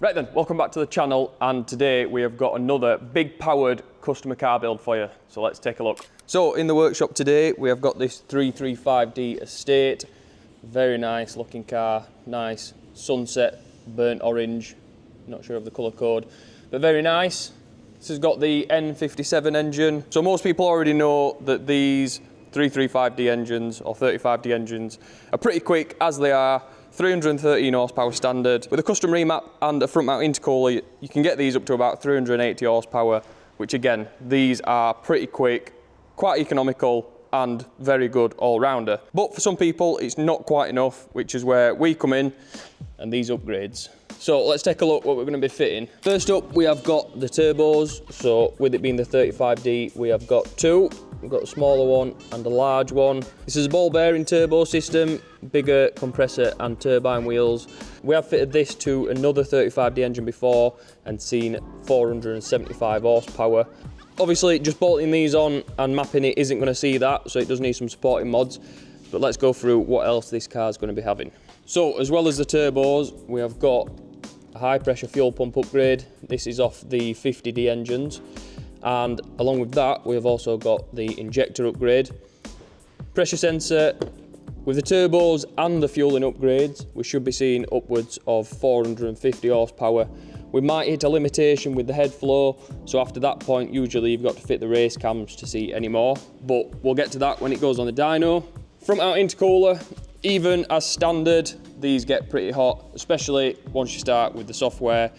Right then, welcome back to the channel, and today we have got another big powered customer car build for you. So let's take a look. So in the workshop today we have got this 335D Estate. Very nice looking car, nice sunset burnt orange, not sure of the colour code, but very nice. This has got the N57 engine. So most people already know that these 335D engines or 35D engines are pretty quick as they are. 313 horsepower standard. With a custom remap and a front mount intercooler, you can get these up to about 380 horsepower, which again, these are pretty quick, quite economical, and very good all-rounder. But for some people, it's not quite enough, which is where we come in and these upgrades. So let's take a look what we're going to be fitting. First up, we have got the turbos. So with it being the 35D, we have got two. We've got a smaller one and a large one. This is a ball bearing turbo system, bigger compressor and turbine wheels. We have fitted this to another 35D engine before and seen 475 horsepower. Obviously, just bolting these on and mapping it isn't going to see that, so it does need some supporting mods. But let's go through what else this car is going to be having. So, as well as the turbos, we have got a high pressure fuel pump upgrade. This is off the 50D engines. And along with that, we have also got the injector upgrade. Pressure sensor. With the turbos and the fueling upgrades, we should be seeing upwards of 450 horsepower. We might hit a limitation with the head flow, so after that point, usually you've got to fit the race cams to see any more, but we'll get to that when it goes on the dyno. Front mount intercooler, even as standard, these get pretty hot, especially once you start with the software.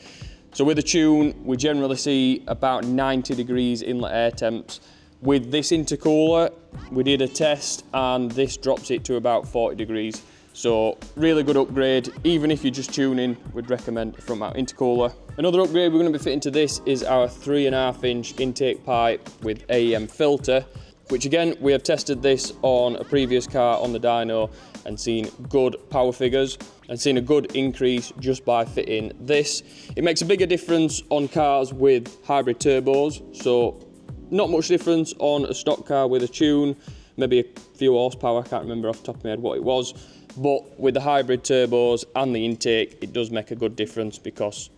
So with the tune, we generally see about 90 degrees inlet air temps. With this intercooler, we did a test and this drops it to about 40 degrees. So really good upgrade. Even if you're just tuning, we'd recommend a front mount intercooler. Another upgrade we're going to be fitting to this is our 3.5 inch intake pipe with AEM filter, which again, we have tested this on a previous car on the dyno and seen good power figures and seen a good increase just by fitting this. It makes a bigger difference on cars with hybrid turbos, so not much difference on a stock car with a tune, maybe a few horsepower, I can't remember off the top of my head what it was, but with the hybrid turbos and the intake, it does make a good difference because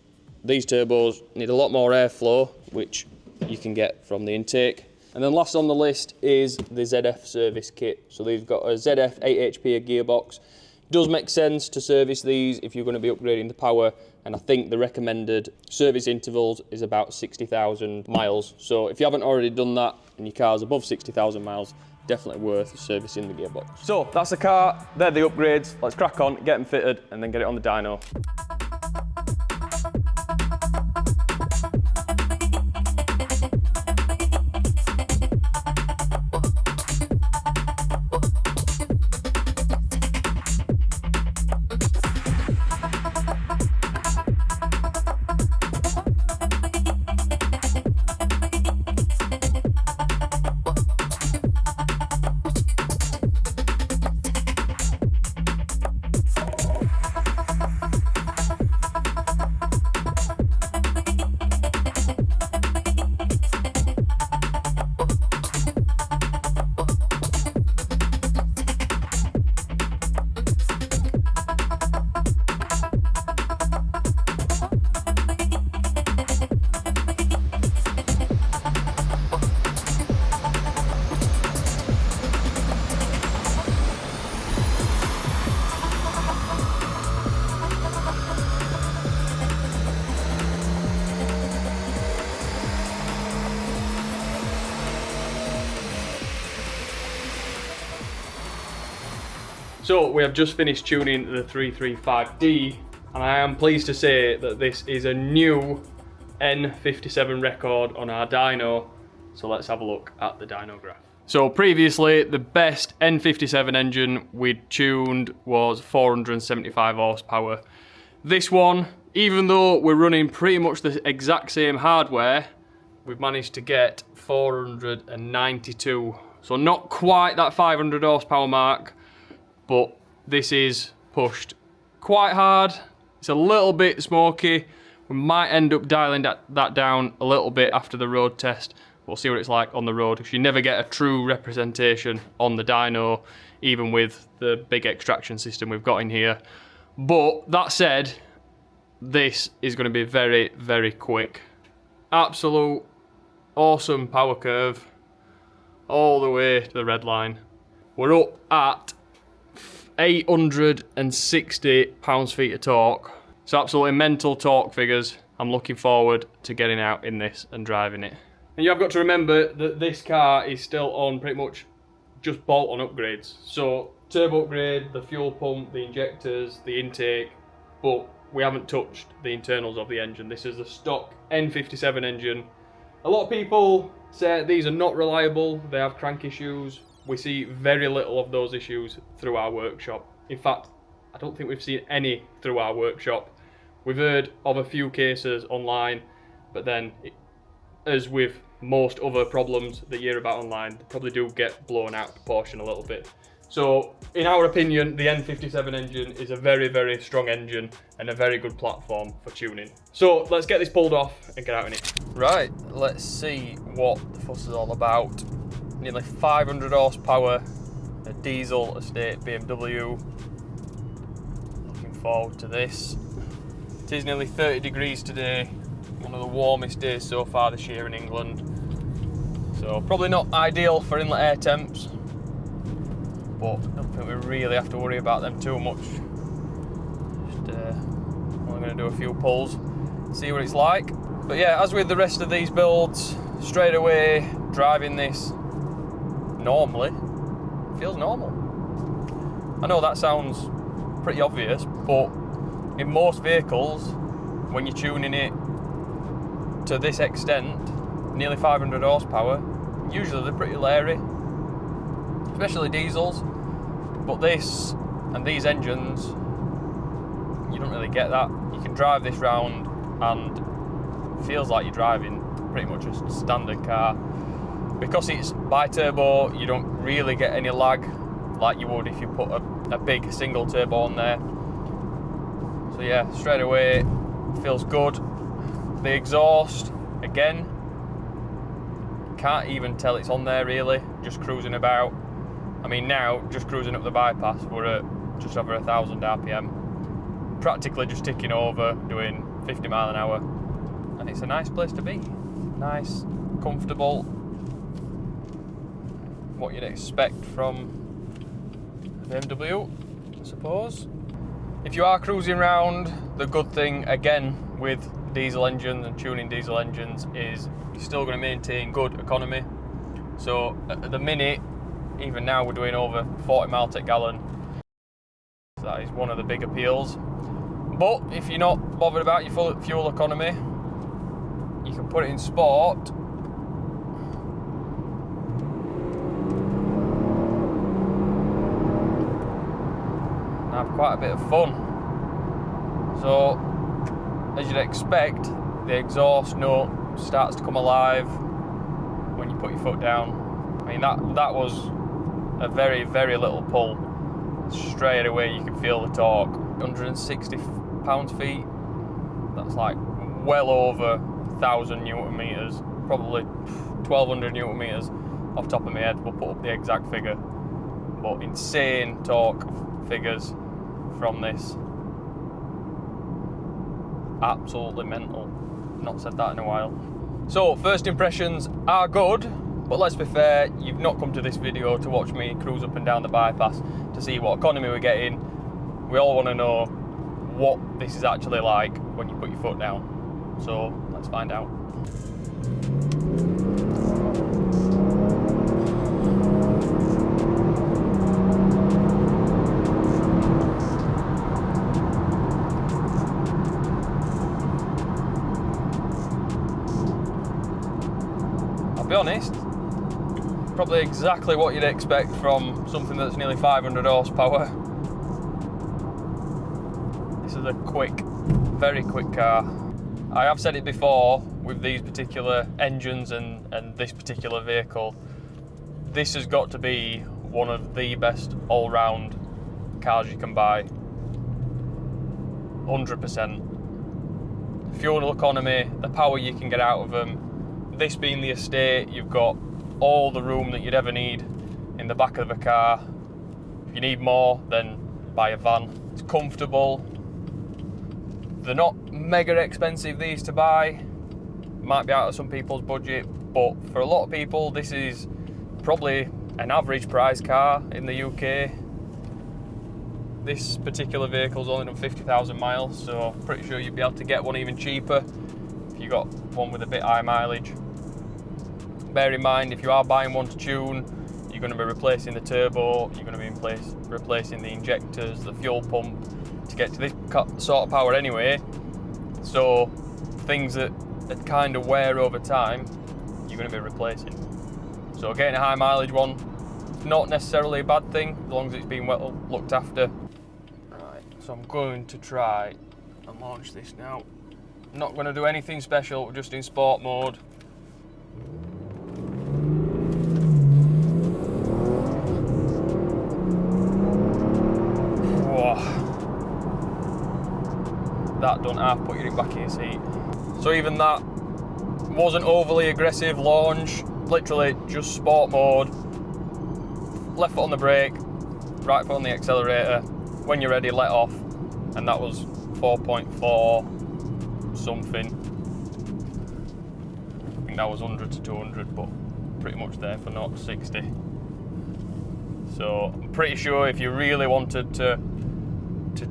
these turbos need a lot more airflow, which you can get from the intake. And then last on the list is the ZF service kit. So they've got a ZF 8 HP gearbox. It does make sense to service these if you're going to be upgrading the power, and I think the recommended service intervals is about 60,000 miles. So if you haven't already done that and your car's above 60,000 miles, definitely worth servicing the gearbox. So that's the car, they're the upgrades. Let's crack on, get them fitted and then get it on the dyno. So we have just finished tuning the 335D, and I am pleased to say that this is a new N57 record on our dyno. So let's have a look at the dyno graph. So previously, the best N57 engine we'd tuned was 475 horsepower. This one, even though we're running pretty much the exact same hardware, we've managed to get 492. So not quite that 500 horsepower mark, but this is pushed quite hard. It's a little bit smoky. We might end up dialing that down a little bit after the road test. We'll see what it's like on the road, because you never get a true representation on the dyno, even with the big extraction system we've got in here. But that said, this is going to be very, very quick. Absolute awesome power curve all the way to the red line. We're up at 860 pounds-feet of torque. It's absolutely mental torque figures. I'm looking forward to getting out in this and driving it. And you have got to remember that this car is still on pretty much just bolt-on upgrades. So turbo upgrade, the fuel pump, the injectors, the intake, but we haven't touched the internals of the engine. This is a stock N57 engine. A lot of people say these are not reliable, they have crank issues. We see very little of those issues through our workshop. In fact, I don't think we've seen any through our workshop. We've heard of a few cases online, but then, as with most other problems that you hear about online, they probably do get blown out of proportion a little bit. So, in our opinion, the N57 engine is a very, very strong engine and a very good platform for tuning. So, let's get this pulled off and get out in it. Right, let's see what the fuss is all about. Nearly 500 horsepower, a diesel estate BMW. Looking forward to this. It is nearly 30 degrees today, one of the warmest days so far this year in England. So probably not ideal for inlet air temps, but I don't think we really have to worry about them too much. Just only going to do a few pulls, see what it's like. But yeah, as with the rest of these builds, straight away driving this normally feels normal. I know that sounds pretty obvious, but in most vehicles, when you're tuning it to this extent, nearly 500 horsepower, usually they're pretty leery, especially diesels. But this and these engines, you don't really get that. You can drive this round and it feels like you're driving pretty much a standard car. Because it's bi-turbo, you don't really get any lag like you would if you put a big single turbo on there. So yeah, straight away, feels good. The exhaust, again, can't even tell it's on there really, just cruising about. I mean now, just cruising up the bypass, we're at just over 1,000 RPM. Practically just ticking over, doing 50 mile an hour. And it's a nice place to be. Nice, comfortable. What you'd expect from a BMW, I suppose. If you are cruising around, the good thing, again, with diesel engines and tuning diesel engines is you're still going to maintain good economy. So at the minute, even now we're doing over 40 miles per gallon. So that is one of the big appeals. But if you're not bothered about your fuel economy, you can put it in sport. Have quite a bit of fun. So, as you'd expect, the exhaust note starts to come alive when you put your foot down. I mean, that was a very, very little pull. Straight away you can feel the torque. 160 pounds-feet, that's like well over 1,000 Newton meters, probably 1,200 Newton meters off the top of my head. We'll put up the exact figure. But insane torque figures from this. Absolutely mental. Not said that in a while. So first impressions are good, but let's be fair, you've not come to this video to watch me cruise up and down the bypass to see what economy we're getting. We all want to know what this is actually like when you put your foot down. So let's find out. Be honest, probably exactly what you'd expect from something that's nearly 500 horsepower. This is a quick, very quick car. I have said it before with these particular engines and this particular vehicle, this has got to be one of the best all-round cars you can buy. 100%. Fuel economy, the power you can get out of them. This being the estate, you've got all the room that you'd ever need in the back of a car. If you need more, then buy a van. It's comfortable. They're not mega expensive, these to buy. Might be out of some people's budget, but for a lot of people, this is probably an average price car in the UK. This particular vehicle's only done 50,000 miles, so I'm pretty sure you'd be able to get one even cheaper if you got one with a bit high mileage. Bear in mind, if you are buying one to tune, you're going to be replacing the turbo, you're going to be replacing the injectors, the fuel pump to get to this sort of power anyway. So things that kind of wear over time, you're going to be replacing. So getting a high mileage one, not necessarily a bad thing, as long as it's been well looked after. Right, so I'm going to try and launch this now. I'm not going to do anything special, just in sport mode. That done half put you back in your seat. So even that wasn't overly aggressive launch, literally just sport mode. Left foot on the brake, right foot on the accelerator. When you're ready, let off. And that was 4.4 something. I think that was 100 to 200, but pretty much there for 0 to 60. So I'm pretty sure if you really wanted to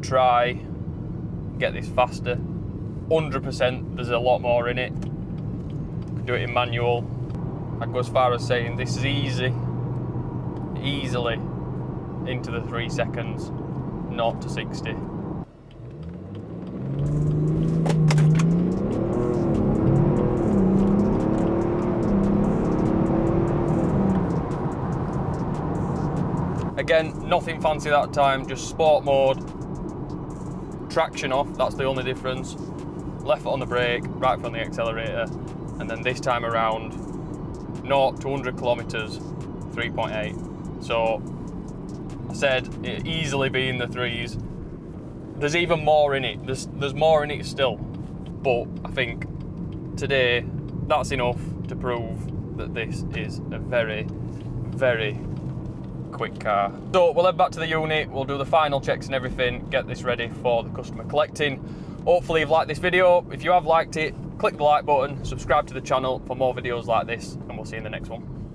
try get this faster, 100% there's a lot more in it. You can do it in manual. I'd go as far as saying this is easily into the 3 seconds, 0 to 60. Again, nothing fancy that time, just sport mode. Traction off, that's the only difference. Left foot on the brake, right foot on the accelerator, and then this time around 0 to 100 kilometers, 3.8. So I said it easily be in the 3s. There's even more in it. There's more in it still, but I think today that's enough to prove that this is a very, very quick car. So we'll head back to the unit, we'll do the final checks and everything, get this ready for the customer collecting. Hopefully you've liked this video. If you have liked it, click the like button, subscribe to the channel for more videos like this, and we'll see you in the next one.